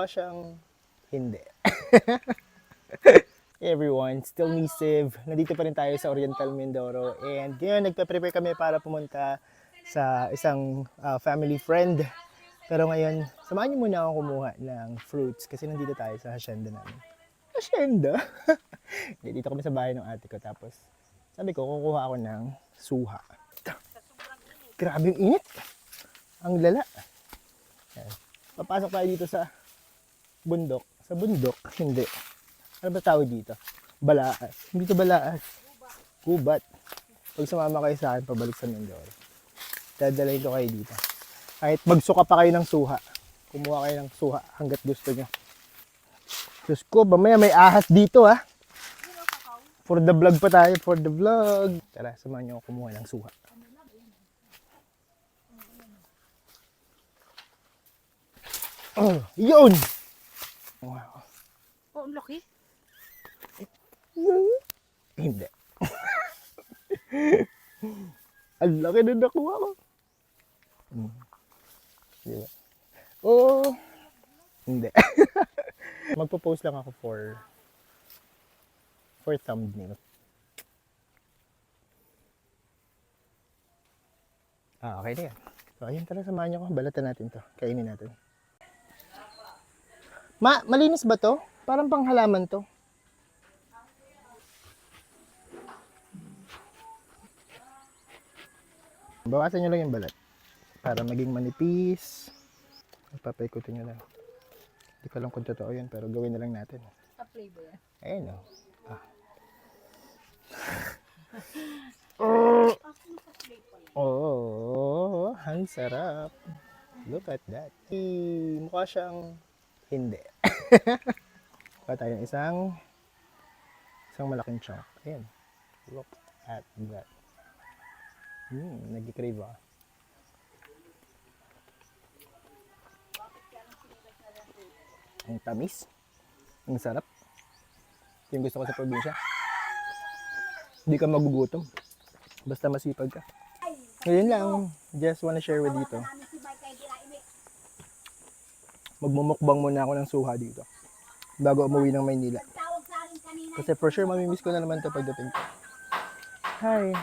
mukha siyang hindi. Hey everyone, still me Siv. Nandito pa rin tayo sa Oriental Mindoro and ngayon nagpe-prepare kami para pumunta sa isang family friend. Pero ngayon, samahan niyo muna ako kumuha ng fruits kasi nandito tayo sa hacienda namin. Hacienda? Hindi, dito kami sa bahay ng ate ko tapos sabi ko kukuha ako ng suha. Grabe yung init. Ang lala. Yan. Papasok tayo dito sa bundok. Sa bundok? Hindi. Ano ba tawag dito? Balaas. Hindi to balaas. Gubat. Pag sumama kayo sa akin, pabalik sa Mindoro. Dadalhin ko kayo dito. Kahit magsuka pa kayo ng suha. Kumuha kayo ng suha hanggat gusto nyo. Diyos ko, mamaya may ahas dito ha. For the vlog pa tayo. For the vlog. Tara, samahan nyo ako kumuha ng suha. Oh, yun! Wow. Oh, ang laki. Hindi. Ang laki na nakuha ko. Diba? Oh, hindi. Magpo-post lang ako for thumbnail. Okay na yan. So, ayun, tara, samahan niyo ko. Balatan natin to. Kainin natin. Malinis ba to? Parang panghalaman to. Bawasan nyo lang yung balat para maging manipis. Papaikutin nyo lang. Hindi ko alam kung totoo yun pero gawin na lang natin. Sa-play ba yan? Ayun o. Oh, ang sarap. Look at that. Mukha siyang hindi. Mukha tayong isang malaking chunk. Ayan. Look at that. Nag-crave ako. Ang tamis. Ang sarap. Yung gusto ko sa probinsya. Hindi ka magugutom. Basta masipag ka. Ngayon lang, just wanna share with dito. Magmumukbang muna ako ng suha dito. Bago umuwi ng Maynila. Kasi for sure, mamimiss ko na naman ito pagdating ko. Hi!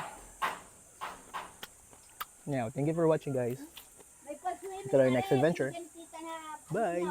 Now, thank you for watching guys. Until our next adventure. Bye!